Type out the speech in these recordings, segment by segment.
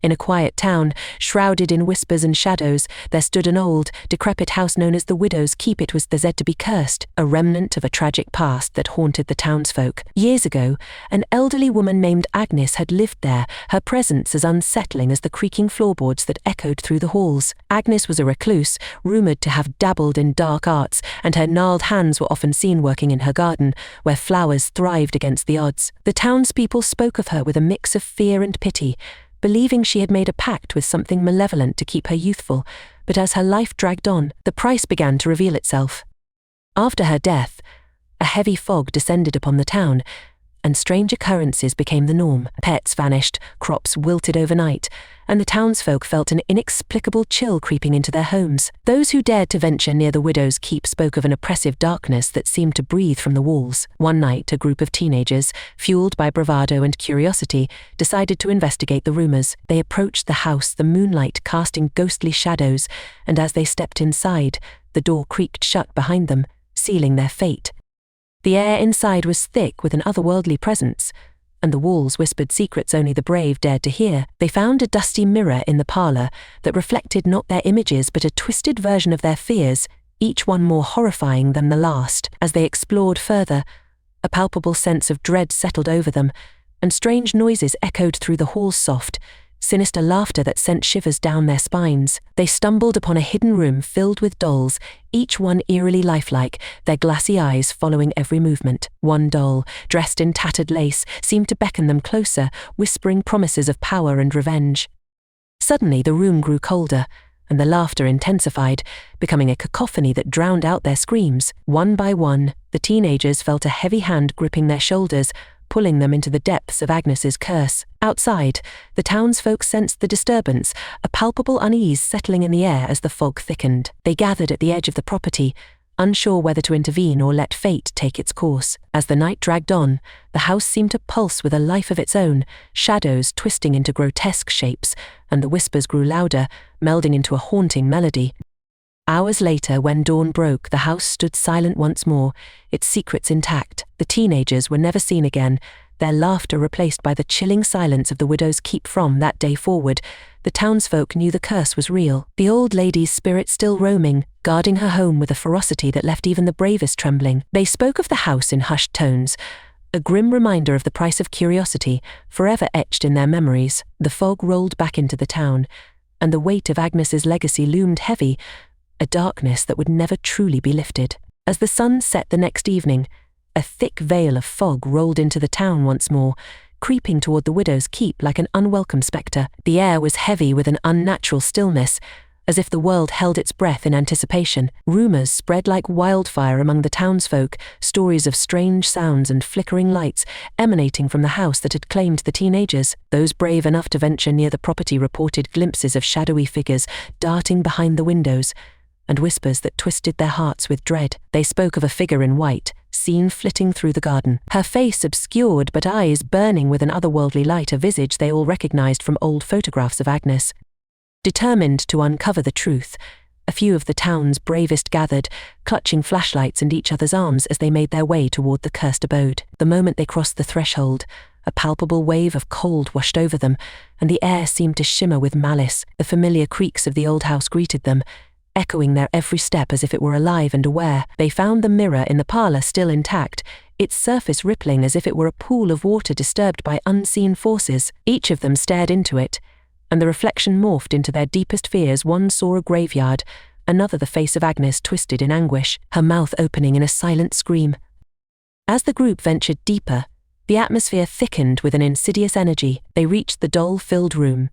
In a quiet town, shrouded in whispers and shadows, there stood an old, decrepit house known as the Widow's Keep. It was said to be cursed, a remnant of a tragic past that haunted the townsfolk. Years ago, an elderly woman named Agnes had lived there, her presence as unsettling as the creaking floorboards that echoed through the halls. Agnes was a recluse, rumoured to have dabbled in dark arts, and her gnarled hands were often seen working in her garden, where flowers thrived against the odds. The townspeople spoke of her with a mix of fear and pity, believing she had made a pact with something malevolent to keep her youthful, but as her life dragged on, the price began to reveal itself. After her death, a heavy fog descended upon the town, and strange occurrences became the norm. Pets vanished, crops wilted overnight, and the townsfolk felt an inexplicable chill creeping into their homes. Those who dared to venture near the Widow's Keep spoke of an oppressive darkness that seemed to breathe from the walls. One night, a group of teenagers, fueled by bravado and curiosity, decided to investigate the rumors. They approached the house, the moonlight casting ghostly shadows, and as they stepped inside, the door creaked shut behind them, sealing their fate. The air inside was thick with an otherworldly presence, and the walls whispered secrets only the brave dared to hear. They found a dusty mirror in the parlour that reflected not their images but a twisted version of their fears, each one more horrifying than the last. As they explored further, a palpable sense of dread settled over them, and strange noises echoed through the halls, soft, sinister laughter that sent shivers down their spines. They stumbled upon a hidden room filled with dolls, each one eerily lifelike, their glassy eyes following every movement. One doll, dressed in tattered lace, seemed to beckon them closer, whispering promises of power and revenge. Suddenly the room grew colder, and the laughter intensified, becoming a cacophony that drowned out their screams. One by one, the teenagers felt a heavy hand gripping their shoulders, pulling them into the depths of Agnes's curse. Outside, the townsfolk sensed the disturbance, a palpable unease settling in the air as the fog thickened. They gathered at the edge of the property, unsure whether to intervene or let fate take its course. As the night dragged on, the house seemed to pulse with a life of its own, shadows twisting into grotesque shapes, and the whispers grew louder, melding into a haunting melody. Hours later, when dawn broke, the house stood silent once more, its secrets intact. The teenagers were never seen again, their laughter replaced by the chilling silence of the Widow's Keep. From that day forward, the townsfolk knew the curse was real, the old lady's spirit still roaming, guarding her home with a ferocity that left even the bravest trembling. They spoke of the house in hushed tones, a grim reminder of the price of curiosity, forever etched in their memories. The fog rolled back into the town, and the weight of Agnes's legacy loomed heavy, a darkness that would never truly be lifted. As the sun set the next evening, a thick veil of fog rolled into the town once more, creeping toward the Widow's Keep like an unwelcome spectre. The air was heavy with an unnatural stillness, as if the world held its breath in anticipation. Rumours spread like wildfire among the townsfolk, stories of strange sounds and flickering lights emanating from the house that had claimed the teenagers. Those brave enough to venture near the property reported glimpses of shadowy figures darting behind the windows, and whispers that twisted their hearts with dread. They spoke of a figure in white, seen flitting through the garden, her face obscured but eyes burning with an otherworldly light, a visage they all recognized from old photographs of Agnes. Determined to uncover the truth, a few of the town's bravest gathered, clutching flashlights in each other's arms as they made their way toward the cursed abode. The moment they crossed the threshold, a palpable wave of cold washed over them, and the air seemed to shimmer with malice. The familiar creaks of the old house greeted them, echoing their every step as if it were alive and aware. They found the mirror in the parlour still intact, its surface rippling as if it were a pool of water disturbed by unseen forces. Each of them stared into it, and the reflection morphed into their deepest fears. One saw a graveyard, another the face of Agnes twisted in anguish, her mouth opening in a silent scream. As the group ventured deeper, the atmosphere thickened with an insidious energy. They reached the doll-filled room,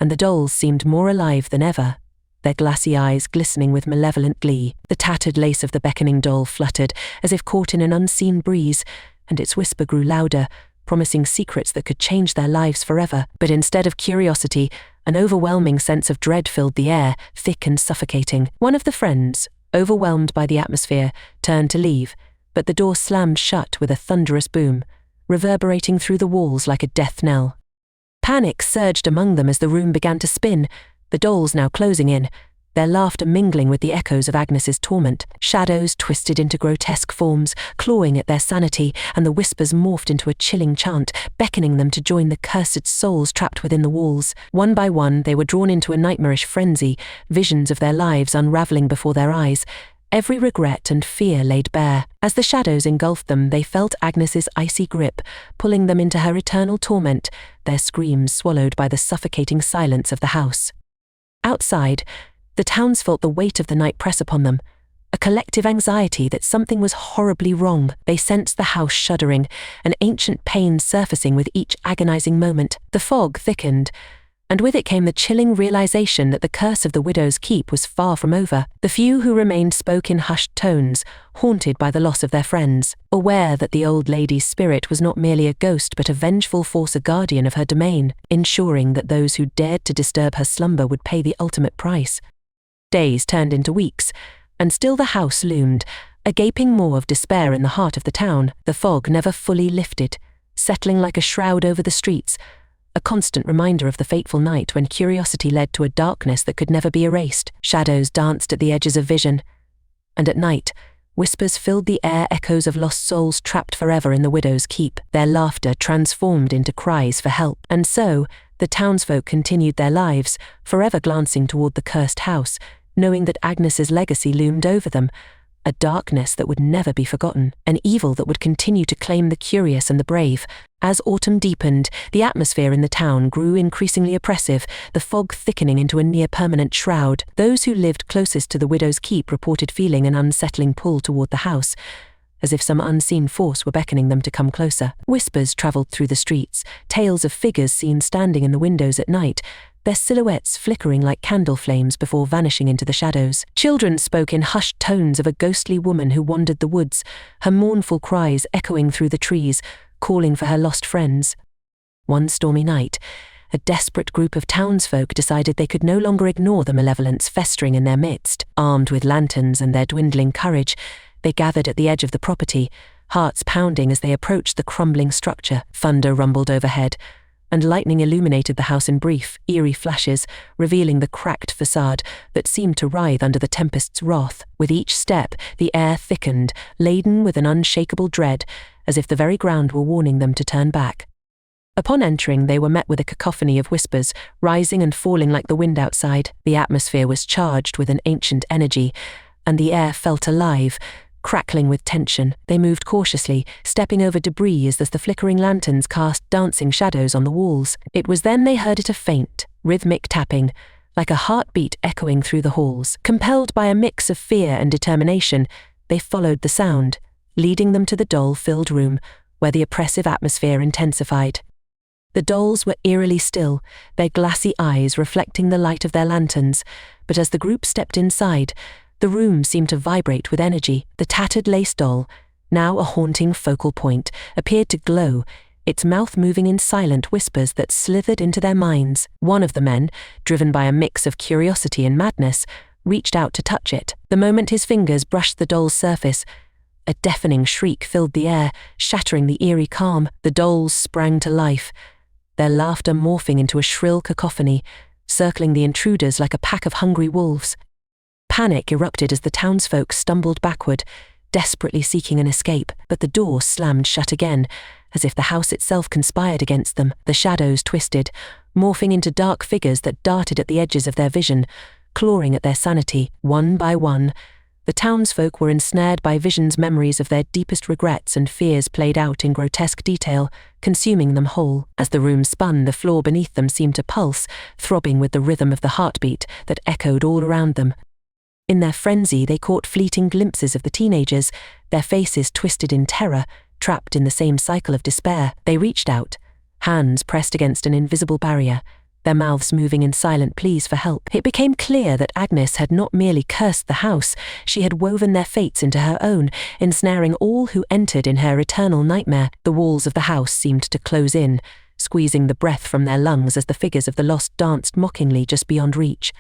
and the dolls seemed more alive than ever, their glassy eyes glistening with malevolent glee. The tattered lace of the beckoning doll fluttered, as if caught in an unseen breeze, and its whisper grew louder, promising secrets that could change their lives forever. But instead of curiosity, an overwhelming sense of dread filled the air, thick and suffocating. One of the friends, overwhelmed by the atmosphere, turned to leave, but the door slammed shut with a thunderous boom, reverberating through the walls like a death knell. Panic surged among them as the room began to spin, the dolls now closing in, their laughter mingling with the echoes of Agnes's torment. Shadows twisted into grotesque forms, clawing at their sanity, and the whispers morphed into a chilling chant, beckoning them to join the cursed souls trapped within the walls. One by one, they were drawn into a nightmarish frenzy, visions of their lives unraveling before their eyes, every regret and fear laid bare. As the shadows engulfed them, they felt Agnes's icy grip, pulling them into her eternal torment, their screams swallowed by the suffocating silence of the house. Outside, the towns felt the weight of the night press upon them, a collective anxiety that something was horribly wrong. They sensed the house shuddering, an ancient pain surfacing with each agonizing moment. The fog thickened, and with it came the chilling realization that the curse of the widow's keep was far from over. The few who remained spoke in hushed tones, haunted by the loss of their friends, aware that the old lady's spirit was not merely a ghost but a vengeful force, a guardian of her domain, ensuring that those who dared to disturb her slumber would pay the ultimate price. Days turned into weeks, and still the house loomed, a gaping maw of despair in the heart of the town. The fog never fully lifted, settling like a shroud over the streets, a constant reminder of the fateful night when curiosity led to a darkness that could never be erased. Shadows danced at the edges of vision, and at night, whispers filled the air, echoes of lost souls trapped forever in the widow's keep, their laughter transformed into cries for help. And so, the townsfolk continued their lives, forever glancing toward the cursed house, knowing that Agnes's legacy loomed over them, a darkness that would never be forgotten, an evil that would continue to claim the curious and the brave. As autumn deepened, the atmosphere in the town grew increasingly oppressive, the fog thickening into a near-permanent shroud. Those who lived closest to the widow's keep reported feeling an unsettling pull toward the house, as if some unseen force were beckoning them to come closer. Whispers travelled through the streets, tales of figures seen standing in the windows at night, their silhouettes flickering like candle flames before vanishing into the shadows. Children spoke in hushed tones of a ghostly woman who wandered the woods, her mournful cries echoing through the trees, calling for her lost friends. One stormy night, a desperate group of townsfolk decided they could no longer ignore the malevolence festering in their midst. Armed with lanterns and their dwindling courage, they gathered at the edge of the property, hearts pounding as they approached the crumbling structure. Thunder rumbled overhead, and lightning illuminated the house in brief, eerie flashes, revealing the cracked facade that seemed to writhe under the tempest's wrath. With each step, the air thickened, laden with an unshakable dread, as if the very ground were warning them to turn back. Upon entering, they were met with a cacophony of whispers, rising and falling like the wind outside. The atmosphere was charged with an ancient energy, and the air felt alive, crackling with tension. They moved cautiously, stepping over debris as the flickering lanterns cast dancing shadows on the walls. It was then they heard a faint, rhythmic tapping, like a heartbeat echoing through the halls. Compelled by a mix of fear and determination, they followed the sound, leading them to the doll-filled room, where the oppressive atmosphere intensified. The dolls were eerily still, their glassy eyes reflecting the light of their lanterns, but as the group stepped inside, the room seemed to vibrate with energy. The tattered lace doll, now a haunting focal point, appeared to glow, its mouth moving in silent whispers that slithered into their minds. One of the men, driven by a mix of curiosity and madness, reached out to touch it. The moment his fingers brushed the doll's surface, a deafening shriek filled the air, shattering the eerie calm. The dolls sprang to life, their laughter morphing into a shrill cacophony, circling the intruders like a pack of hungry wolves. Panic erupted as the townsfolk stumbled backward, desperately seeking an escape, but the door slammed shut again, as if the house itself conspired against them. The shadows twisted, morphing into dark figures that darted at the edges of their vision, clawing at their sanity. One by one, the townsfolk were ensnared by visions, memories of their deepest regrets and fears played out in grotesque detail, consuming them whole. As the room spun, the floor beneath them seemed to pulse, throbbing with the rhythm of the heartbeat that echoed all around them. In their frenzy, they caught fleeting glimpses of the teenagers, their faces twisted in terror, trapped in the same cycle of despair. They reached out, hands pressed against an invisible barrier, their mouths moving in silent pleas for help. It became clear that Agnes had not merely cursed the house, she had woven their fates into her own, ensnaring all who entered in her eternal nightmare. The walls of the house seemed to close in, squeezing the breath from their lungs as the figures of the lost danced mockingly just beyond reach.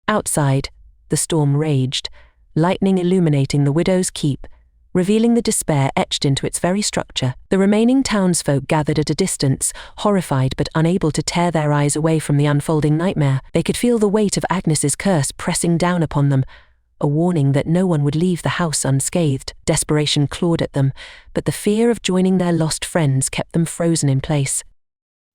Outside, the storm raged, lightning illuminating the widow's keep, revealing the despair etched into its very structure. The remaining townsfolk gathered at a distance, horrified but unable to tear their eyes away from the unfolding nightmare. They could feel the weight of Agnes's curse pressing down upon them, a warning that no one would leave the house unscathed. Desperation clawed at them, but the fear of joining their lost friends kept them frozen in place.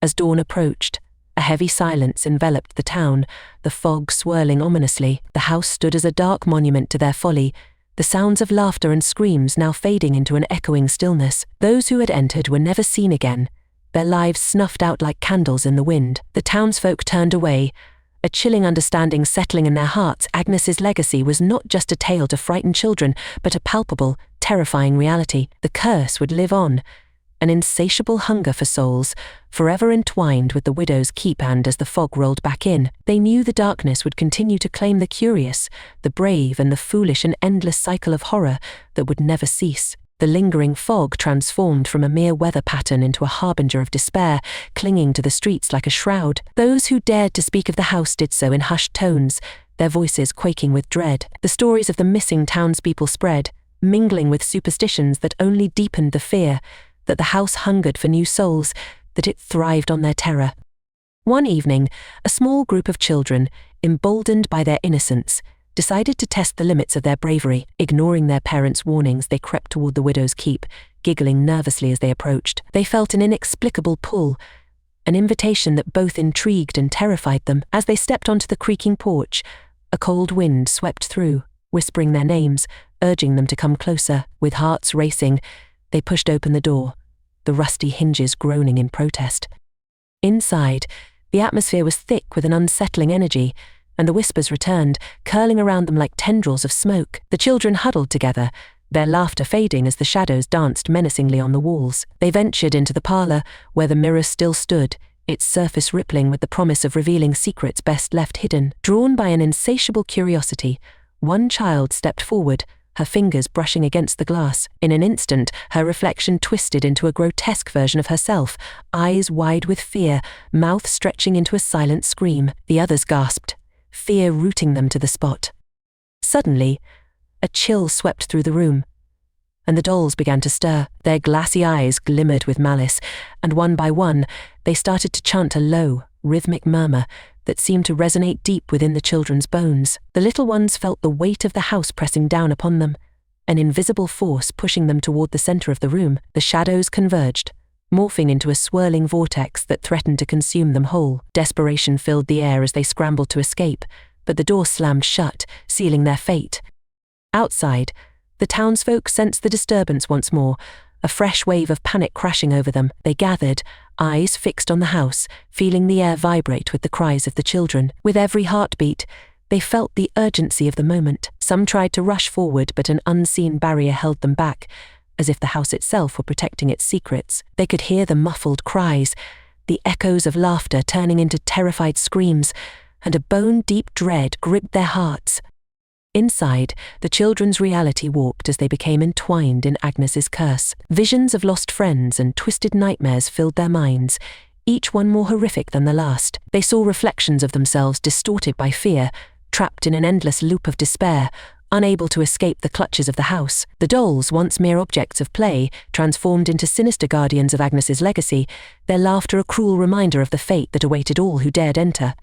As dawn approached, a heavy silence enveloped the town, the fog swirling ominously. The house stood as a dark monument to their folly, the sounds of laughter and screams now fading into an echoing stillness. Those who had entered were never seen again, their lives snuffed out like candles in the wind. The townsfolk turned away, a chilling understanding settling in their hearts. Agnes's legacy was not just a tale to frighten children, but a palpable, terrifying reality. The curse would live on, an insatiable hunger for souls, forever entwined with the widow's keep. And as the fog rolled back in, they knew the darkness would continue to claim the curious, the brave and the foolish, an endless cycle of horror that would never cease. The lingering fog transformed from a mere weather pattern into a harbinger of despair, clinging to the streets like a shroud. Those who dared to speak of the house did so in hushed tones, their voices quaking with dread. The stories of the missing townspeople spread, mingling with superstitions that only deepened the fear that the house hungered for new souls, that it thrived on their terror. One evening, a small group of children, emboldened by their innocence, decided to test the limits of their bravery. Ignoring their parents' warnings, they crept toward the widow's keep, giggling nervously as they approached. They felt an inexplicable pull, an invitation that both intrigued and terrified them. As they stepped onto the creaking porch, a cold wind swept through, whispering their names, urging them to come closer. With hearts racing, they pushed open the door, the rusty hinges groaning in protest. Inside, the atmosphere was thick with an unsettling energy, and the whispers returned, curling around them like tendrils of smoke. The children huddled together, their laughter fading as the shadows danced menacingly on the walls. They ventured into the parlor, where the mirror still stood, its surface rippling with the promise of revealing secrets best left hidden. Drawn by an insatiable curiosity, one child stepped forward, her fingers brushing against the glass. In an instant, her reflection twisted into a grotesque version of herself, eyes wide with fear, mouth stretching into a silent scream. The others gasped, fear rooting them to the spot. Suddenly, a chill swept through the room, and the dolls began to stir. Their glassy eyes glimmered with malice, and one by one, they started to chant a low, rhythmic murmur that seemed to resonate deep within the children's bones. The little ones felt the weight of the house pressing down upon them, an invisible force pushing them toward the center of the room. The shadows converged, morphing into a swirling vortex that threatened to consume them whole. Desperation filled the air as they scrambled to escape, but the door slammed shut, sealing their fate. Outside, the townsfolk sensed the disturbance once more, a fresh wave of panic crashing over them. They gathered, eyes fixed on the house, feeling the air vibrate with the cries of the children. With every heartbeat, they felt the urgency of the moment. Some tried to rush forward, but an unseen barrier held them back, as if the house itself were protecting its secrets. They could hear the muffled cries, the echoes of laughter turning into terrified screams, and a bone-deep dread gripped their hearts. Inside, the children's reality warped as they became entwined in Agnes's curse. Visions of lost friends and twisted nightmares filled their minds, each one more horrific than the last. They saw reflections of themselves distorted by fear, trapped in an endless loop of despair, unable to escape the clutches of the house. The dolls, once mere objects of play, transformed into sinister guardians of Agnes's legacy, their laughter a cruel reminder of the fate that awaited all who dared enter.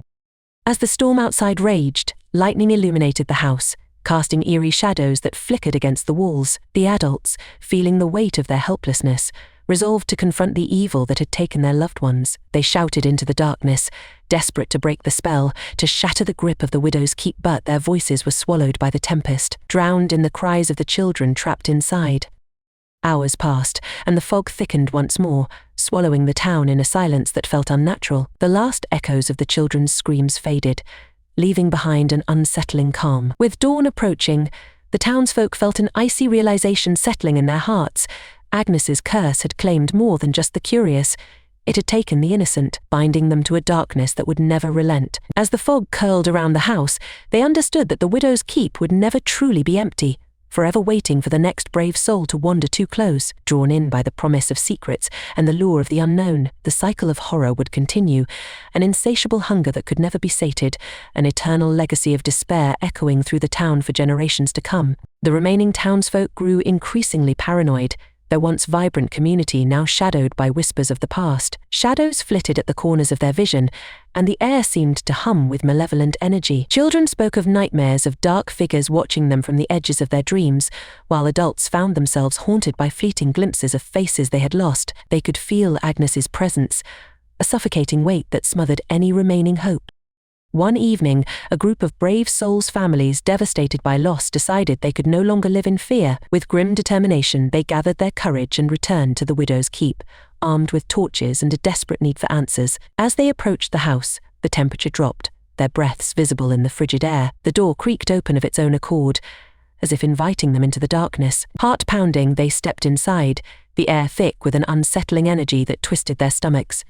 As the storm outside raged, lightning illuminated the house, casting eerie shadows that flickered against the walls. The adults, feeling the weight of their helplessness, resolved to confront the evil that had taken their loved ones. They shouted into the darkness, desperate to break the spell, to shatter the grip of the widow's keep, but their voices were swallowed by the tempest, drowned in the cries of the children trapped inside. Hours passed, and the fog thickened once more, swallowing the town in a silence that felt unnatural. The last echoes of the children's screams faded, leaving behind an unsettling calm. With dawn approaching, the townsfolk felt an icy realization settling in their hearts. Agnes's curse had claimed more than just the curious. It had taken the innocent, binding them to a darkness that would never relent. As the fog curled around the house, they understood that the widow's keep would never truly be empty. forever waiting for the next brave soul to wander too close. Drawn in by the promise of secrets and the lure of the unknown, the cycle of horror would continue, an insatiable hunger that could never be sated, an eternal legacy of despair echoing through the town for generations to come. The remaining townsfolk grew increasingly paranoid, their once vibrant community now shadowed by whispers of the past. Shadows flitted at the corners of their vision, and the air seemed to hum with malevolent energy. Children spoke of nightmares of dark figures watching them from the edges of their dreams, while adults found themselves haunted by fleeting glimpses of faces they had lost. They could feel Agnes's presence, a suffocating weight that smothered any remaining hope. One evening, a group of brave souls' families devastated by loss decided they could no longer live in fear. With grim determination, they gathered their courage and returned to the widow's keep, armed with torches and a desperate need for answers. As they approached the house, the temperature dropped, their breaths visible in the frigid air. The door creaked open of its own accord, as if inviting them into the darkness. Heart pounding, they stepped inside, the air thick with an unsettling energy that twisted their stomachs.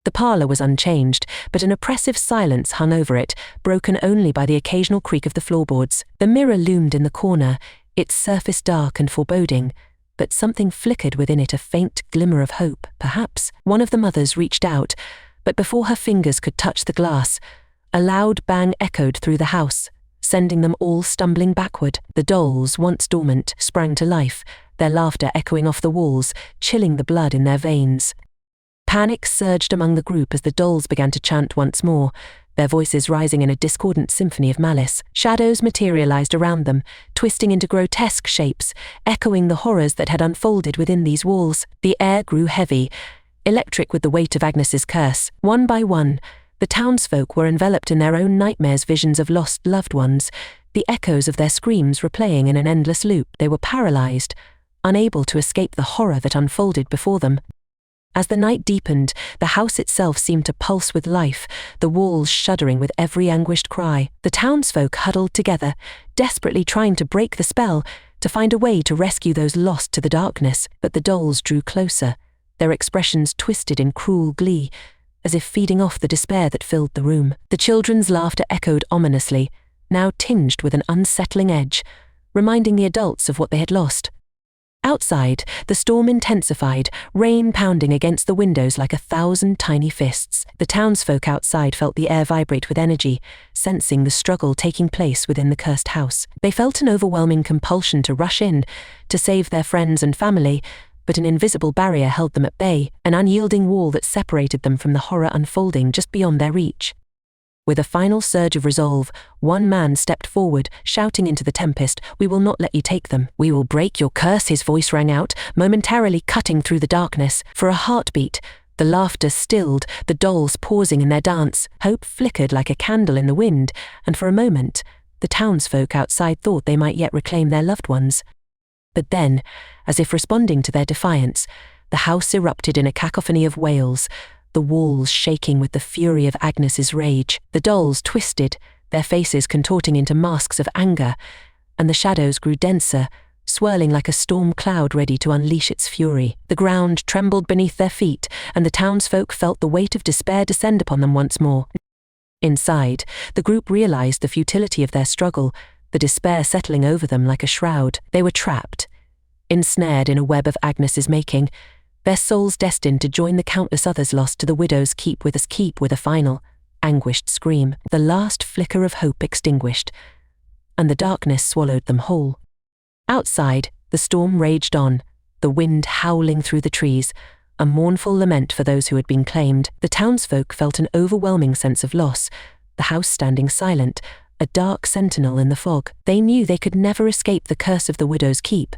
The parlour was unchanged, but an oppressive silence hung over it, broken only by the occasional creak of the floorboards. The mirror loomed in the corner, its surface dark and foreboding, but something flickered within it, a faint glimmer of hope, perhaps. One of the mothers reached out, but before her fingers could touch the glass, a loud bang echoed through the house, sending them all stumbling backward. The dolls, once dormant, sprang to life, their laughter echoing off the walls, chilling the blood in their veins. Panic surged among the group as the dolls began to chant once more, their voices rising in a discordant symphony of malice. Shadows materialized around them, twisting into grotesque shapes, echoing the horrors that had unfolded within these walls. The air grew heavy, electric with the weight of Agnes's curse. One by one, the townsfolk were enveloped in their own nightmares, visions of lost loved ones, the echoes of their screams replaying in an endless loop. They were paralyzed, unable to escape the horror that unfolded before them. As the night deepened, the house itself seemed to pulse with life, the walls shuddering with every anguished cry. The townsfolk huddled together, desperately trying to break the spell, to find a way to rescue those lost to the darkness. But the dolls drew closer, their expressions twisted in cruel glee, as if feeding off the despair that filled the room. The children's laughter echoed ominously, now tinged with an unsettling edge, reminding the adults of what they had lost. Outside, the storm intensified, rain pounding against the windows like 1,000 tiny fists. The townsfolk outside felt the air vibrate with energy, sensing the struggle taking place within the cursed house. They felt an overwhelming compulsion to rush in, to save their friends and family, but an invisible barrier held them at bay, an unyielding wall that separated them from the horror unfolding just beyond their reach. With a final surge of resolve, one man stepped forward, shouting into the tempest, "We will not let you take them. We will break your curse," his voice rang out, momentarily cutting through the darkness. For a heartbeat, the laughter stilled, the dolls pausing in their dance. Hope flickered like a candle in the wind, and for a moment, the townsfolk outside thought they might yet reclaim their loved ones. But then, as if responding to their defiance, the house erupted in a cacophony of wails, the walls shaking with the fury of Agnes's rage. The dolls twisted, their faces contorting into masks of anger, and the shadows grew denser, swirling like a storm cloud ready to unleash its fury. The ground trembled beneath their feet, and the townsfolk felt the weight of despair descend upon them once more. Inside, the group realized the futility of their struggle, the despair settling over them like a shroud. They were trapped, ensnared in a web of Agnes's making, their souls destined to join the countless others lost to the widow's keep with a final, anguished scream. The last flicker of hope extinguished, and the darkness swallowed them whole. Outside, the storm raged on, the wind howling through the trees, a mournful lament for those who had been claimed. The townsfolk felt an overwhelming sense of loss, the house standing silent, a dark sentinel in the fog. They knew they could never escape the curse of the widow's keep,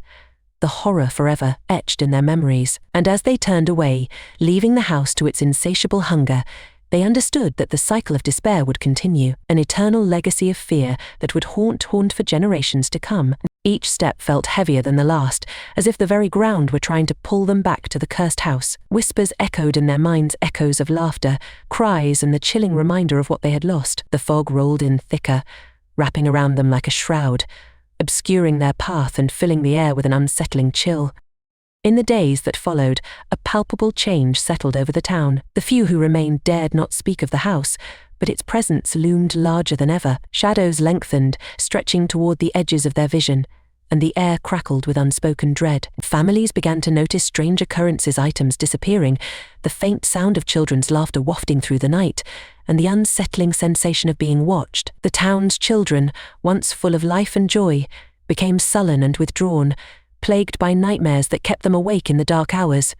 the horror forever etched in their memories. And as they turned away, leaving the house to its insatiable hunger, they understood that the cycle of despair would continue, an eternal legacy of fear that would haunt for generations to come. Each step felt heavier than the last, as if the very ground were trying to pull them back to the cursed house. Whispers echoed in their minds, echoes of laughter, cries, and the chilling reminder of what they had lost. The fog rolled in thicker, wrapping around them like a shroud, obscuring their path and filling the air with an unsettling chill. In the days that followed, a palpable change settled over the town. The few who remained dared not speak of the house, but its presence loomed larger than ever. Shadows lengthened, stretching toward the edges of their vision, and the air crackled with unspoken dread. Families began to notice strange occurrences, items disappearing, the faint sound of children's laughter wafting through the night, and the unsettling sensation of being watched. The town's children, once full of life and joy, became sullen and withdrawn, plagued by nightmares that kept them awake in the dark hours.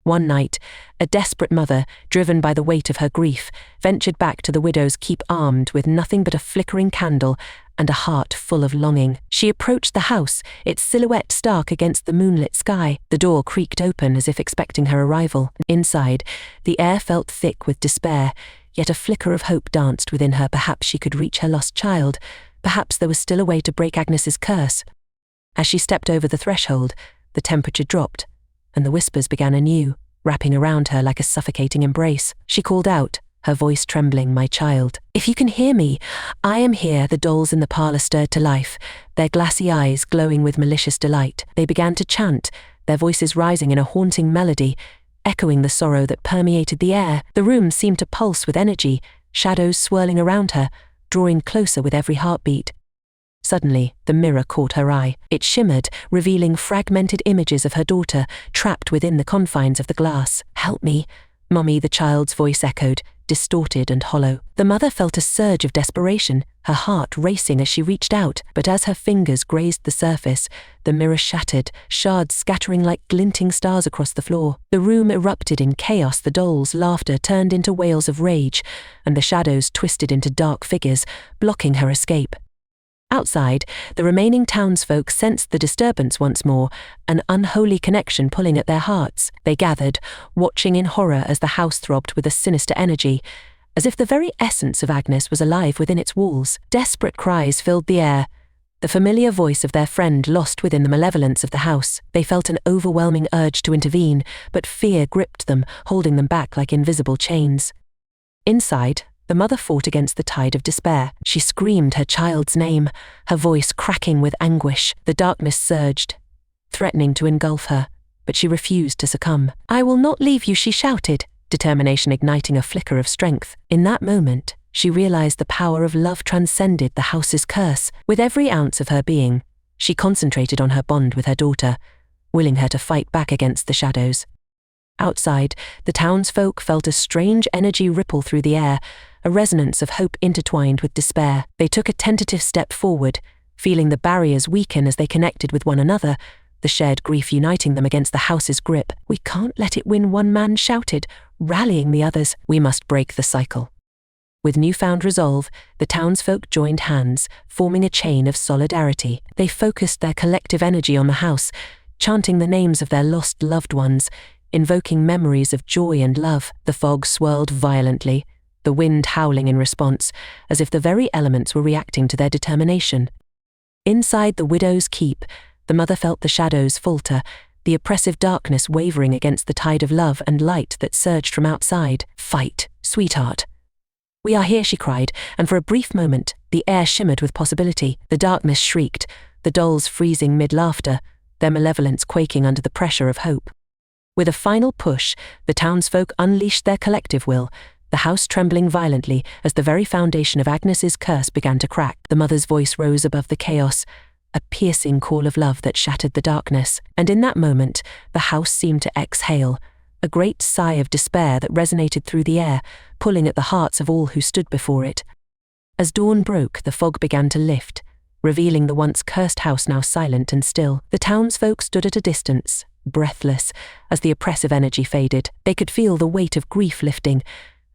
One night, a desperate mother, driven by the weight of her grief, ventured back to the widow's keep armed with nothing but a flickering candle and a heart full of longing. She approached the house, its silhouette stark against the moonlit sky. The door creaked open as if expecting her arrival. Inside, the air felt thick with despair, yet a flicker of hope danced within her. Perhaps she could reach her lost child. Perhaps there was still a way to break Agnes's curse. As she stepped over the threshold, the temperature dropped, and the whispers began anew, wrapping around her like a suffocating embrace. She called out, her voice trembling, "My child, if you can hear me, I am here." The dolls in the parlor stirred to life, their glassy eyes glowing with malicious delight. They began to chant, their voices rising in a haunting melody, echoing the sorrow that permeated the air. The room seemed to pulse with energy, shadows swirling around her, drawing closer with every heartbeat. Suddenly, the mirror caught her eye. It shimmered, revealing fragmented images of her daughter, trapped within the confines of the glass. "Help me, Mummy," the child's voice echoed, distorted and hollow. The mother felt a surge of desperation, her heart racing as she reached out, but as her fingers grazed the surface, the mirror shattered, shards scattering like glinting stars across the floor. The room erupted in chaos, the dolls' laughter turned into wails of rage, and the shadows twisted into dark figures, blocking her escape. Outside, the remaining townsfolk sensed the disturbance once more, an unholy connection pulling at their hearts. They gathered, watching in horror as the house throbbed with a sinister energy, as if the very essence of Agnes was alive within its walls. Desperate cries filled the air, the familiar voice of their friend lost within the malevolence of the house. They felt an overwhelming urge to intervene, but fear gripped them, holding them back like invisible chains. Inside, the mother fought against the tide of despair. She screamed her child's name, her voice cracking with anguish. The darkness surged, threatening to engulf her, but she refused to succumb. "I will not leave you," she shouted, determination igniting a flicker of strength. In that moment, she realized the power of love transcended the house's curse. With every ounce of her being, she concentrated on her bond with her daughter, willing her to fight back against the shadows. Outside, the townsfolk felt a strange energy ripple through the air, a resonance of hope intertwined with despair. They took a tentative step forward, feeling the barriers weaken as they connected with one another, the shared grief uniting them against the house's grip. "We can't let it win," one man shouted, rallying the others. "We must break the cycle." With newfound resolve, the townsfolk joined hands, forming a chain of solidarity. They focused their collective energy on the house, chanting the names of their lost loved ones, invoking memories of joy and love. The fog swirled violently, the wind howling in response, as if the very elements were reacting to their determination. Inside the widow's keep, the mother felt the shadows falter, the oppressive darkness wavering against the tide of love and light that surged from outside. "Fight, sweetheart. We are here," she cried, and for a brief moment, the air shimmered with possibility. The darkness shrieked, the dolls freezing mid-laughter, their malevolence quaking under the pressure of hope. With a final push, the townsfolk unleashed their collective will, the house trembling violently as the very foundation of Agnes's curse began to crack. The mother's voice rose above the chaos, a piercing call of love that shattered the darkness. And in that moment, the house seemed to exhale, a great sigh of despair that resonated through the air, pulling at the hearts of all who stood before it. As dawn broke, the fog began to lift, revealing the once cursed house now silent and still. The townsfolk stood at a distance, breathless, as the oppressive energy faded. They could feel the weight of grief lifting,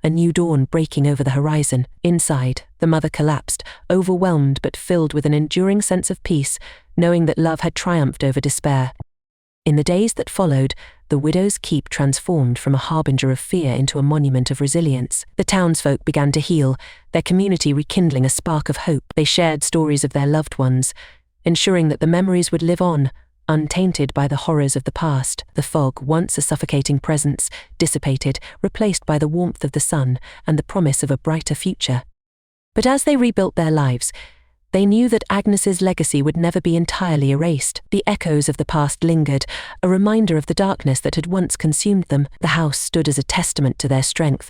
a new dawn breaking over the horizon. Inside, the mother collapsed, overwhelmed but filled with an enduring sense of peace, knowing that love had triumphed over despair. In the days that followed, the widow's keep transformed from a harbinger of fear into a monument of resilience. The townsfolk began to heal, their community rekindling a spark of hope. They shared stories of their loved ones, ensuring that the memories would live on, untainted by the horrors of the past. The fog, once a suffocating presence, dissipated, replaced by the warmth of the sun and the promise of a brighter future. But as they rebuilt their lives, they knew that Agnes's legacy would never be entirely erased. The echoes of the past lingered, a reminder of the darkness that had once consumed them. The house stood as a testament to their strength,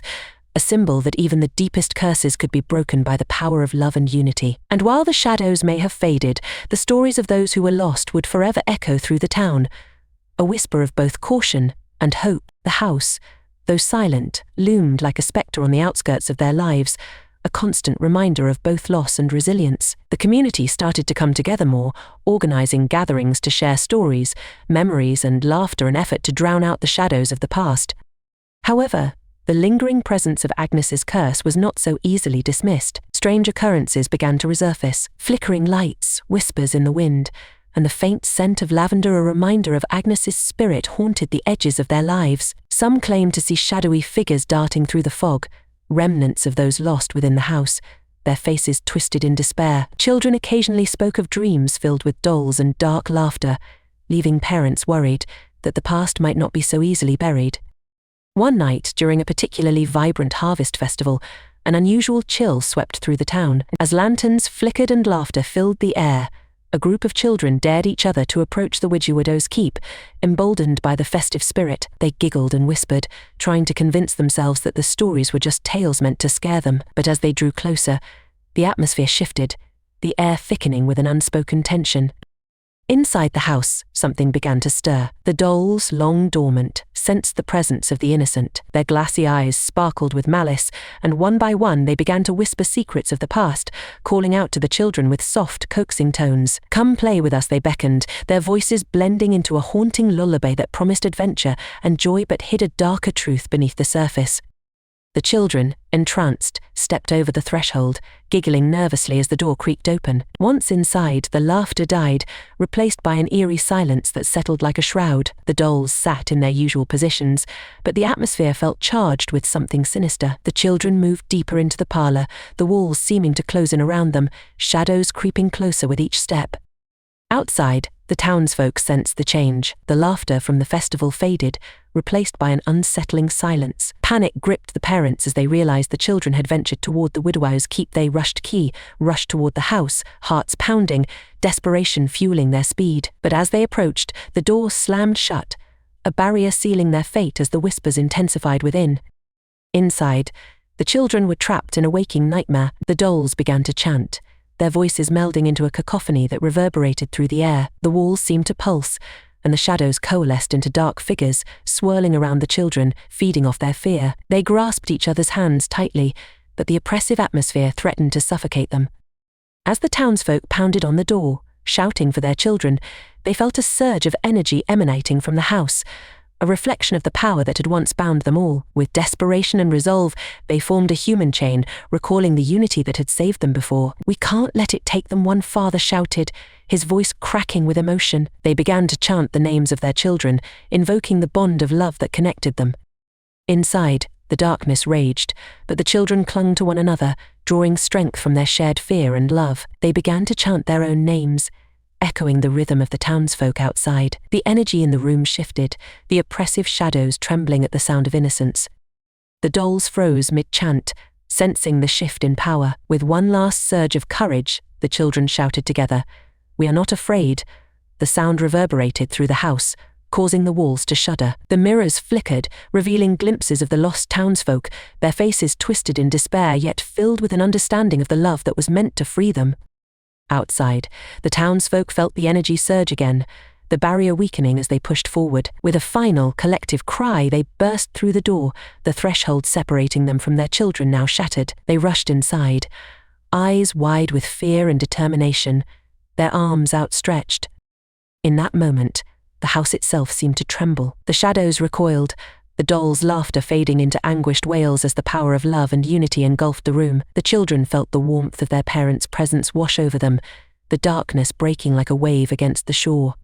a symbol that even the deepest curses could be broken by the power of love and unity. And while the shadows may have faded, the stories of those who were lost would forever echo through the town, a whisper of both caution and hope. The house, though silent, loomed like a spectre on the outskirts of their lives, a constant reminder of both loss and resilience. The community started to come together more, organizing gatherings to share stories, memories, and laughter, an effort to drown out the shadows of the past. However, the lingering presence of Agnes's curse was not so easily dismissed. Strange occurrences began to resurface: flickering lights, whispers in the wind, and the faint scent of lavender, a reminder of Agnes's spirit, haunted the edges of their lives. Some claimed to see shadowy figures darting through the fog, remnants of those lost within the house, their faces twisted in despair. Children occasionally spoke of dreams filled with dolls and dark laughter, leaving parents worried that the past might not be so easily buried. One night, during a particularly vibrant harvest festival, an unusual chill swept through the town. As lanterns flickered and laughter filled the air, a group of children dared each other to approach the widow's keep. Emboldened by the festive spirit, they giggled and whispered, trying to convince themselves that the stories were just tales meant to scare them. But as they drew closer, the atmosphere shifted, the air thickening with an unspoken tension. Inside the house, something began to stir. The dolls, long dormant, sensed the presence of the innocent. Their glassy eyes sparkled with malice, and one by one they began to whisper secrets of the past, calling out to the children with soft, coaxing tones. "Come play with us," they beckoned, their voices blending into a haunting lullaby that promised adventure and joy but hid a darker truth beneath the surface. The children, entranced, stepped over the threshold, giggling nervously as the door creaked open. Once inside, the laughter died, replaced by an eerie silence that settled like a shroud. The dolls sat in their usual positions, but the atmosphere felt charged with something sinister. The children moved deeper into the parlor, the walls seeming to close in around them, shadows creeping closer with each step. Outside, the townsfolk sensed the change. The laughter from the festival faded, replaced by an unsettling silence. Panic gripped the parents as they realized the children had ventured toward the widow's keep. They rushed toward the house, hearts pounding, desperation fueling their speed. But as they approached, the door slammed shut, a barrier sealing their fate as the whispers intensified within. Inside, the children were trapped in a waking nightmare. The dolls began to chant, their voices melding into a cacophony that reverberated through the air. The walls seemed to pulse, and the shadows coalesced into dark figures, swirling around the children, feeding off their fear. They grasped each other's hands tightly, but the oppressive atmosphere threatened to suffocate them. As the townsfolk pounded on the door, shouting for their children, they felt a surge of energy emanating from the house, a reflection of the power that had once bound them all. With desperation and resolve, they formed a human chain, recalling the unity that had saved them before. "We can't let it take them," one father shouted, his voice cracking with emotion. They began to chant the names of their children, invoking the bond of love that connected them. Inside, the darkness raged, but the children clung to one another, drawing strength from their shared fear and love. They began to chant their own names, echoing the rhythm of the townsfolk outside. The energy in the room shifted, the oppressive shadows trembling at the sound of innocence. The dolls froze mid-chant, sensing the shift in power. With one last surge of courage, the children shouted together, "We are not afraid." The sound reverberated through the house, causing the walls to shudder. The mirrors flickered, revealing glimpses of the lost townsfolk, their faces twisted in despair yet filled with an understanding of the love that was meant to free them. Outside, the townsfolk felt the energy surge again, the barrier weakening as they pushed forward. With a final, collective cry, they burst through the door, the threshold separating them from their children now shattered. They rushed inside, eyes wide with fear and determination, their arms outstretched. In that moment, the house itself seemed to tremble. The shadows recoiled, the dolls' laughter fading into anguished wails as the power of love and unity engulfed the room. The children felt the warmth of their parents' presence wash over them, the darkness breaking like a wave against the shore.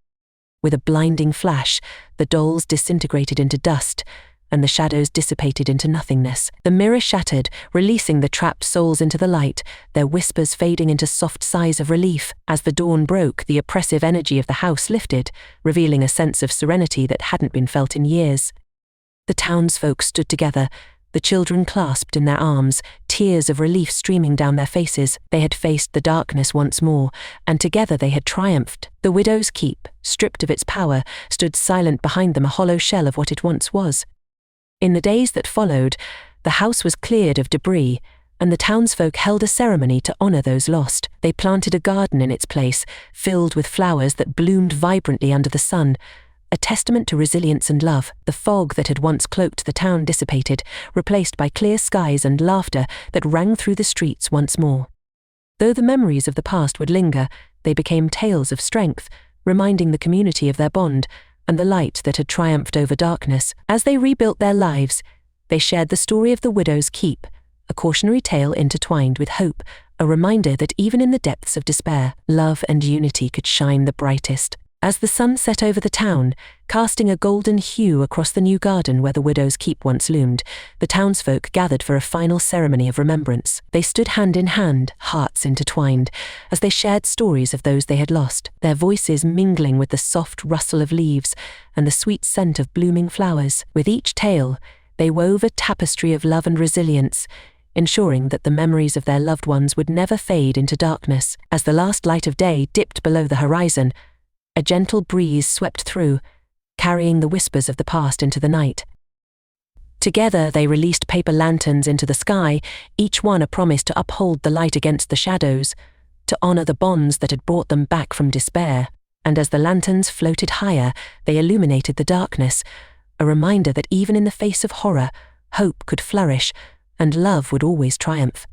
With a blinding flash, the dolls disintegrated into dust, and the shadows dissipated into nothingness. The mirror shattered, releasing the trapped souls into the light, their whispers fading into soft sighs of relief. As the dawn broke, the oppressive energy of the house lifted, revealing a sense of serenity that hadn't been felt in years. The townsfolk stood together, the children clasped in their arms, tears of relief streaming down their faces. They had faced the darkness once more, and together they had triumphed. The widow's keep, stripped of its power, stood silent behind them, a hollow shell of what it once was. In the days that followed, The house was cleared of debris, and the townsfolk held a ceremony to honor those lost. They planted a garden in its place, filled with flowers that bloomed vibrantly under the sun, a testament to resilience and love. The fog that had once cloaked the town dissipated, replaced by clear skies and laughter that rang through the streets once more. Though the memories of the past would linger, they became tales of strength, reminding the community of their bond and the light that had triumphed over darkness. As they rebuilt their lives, they shared the story of the widow's keep, a cautionary tale intertwined with hope, a reminder that even in the depths of despair, love and unity could shine the brightest. As the sun set over the town, casting a golden hue across the new garden where the widow's keep once loomed, the townsfolk gathered for a final ceremony of remembrance. They stood hand in hand, hearts intertwined, as they shared stories of those they had lost, their voices mingling with the soft rustle of leaves and the sweet scent of blooming flowers. With each tale, they wove a tapestry of love and resilience, ensuring that the memories of their loved ones would never fade into darkness. As the last light of day dipped below the horizon, a gentle breeze swept through, carrying the whispers of the past into the night. Together they released paper lanterns into the sky, each one a promise to uphold the light against the shadows, to honor the bonds that had brought them back from despair. And as the lanterns floated higher, they illuminated the darkness, a reminder that even in the face of horror, hope could flourish, and love would always triumph.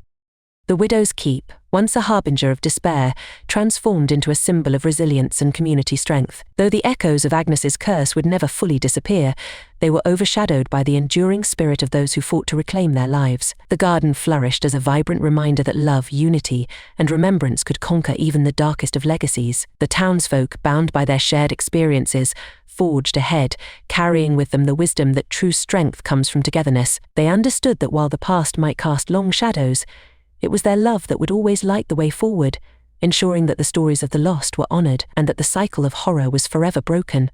The widow's keep, once a harbinger of despair, transformed into a symbol of resilience and community strength. Though the echoes of Agnes's curse would never fully disappear, they were overshadowed by the enduring spirit of those who fought to reclaim their lives. The garden flourished as a vibrant reminder that love, unity, and remembrance could conquer even the darkest of legacies. The townsfolk, bound by their shared experiences, forged ahead, carrying with them the wisdom that true strength comes from togetherness. They understood that while the past might cast long shadows, it was their love that would always light the way forward, ensuring that the stories of the lost were honored and that the cycle of horror was forever broken.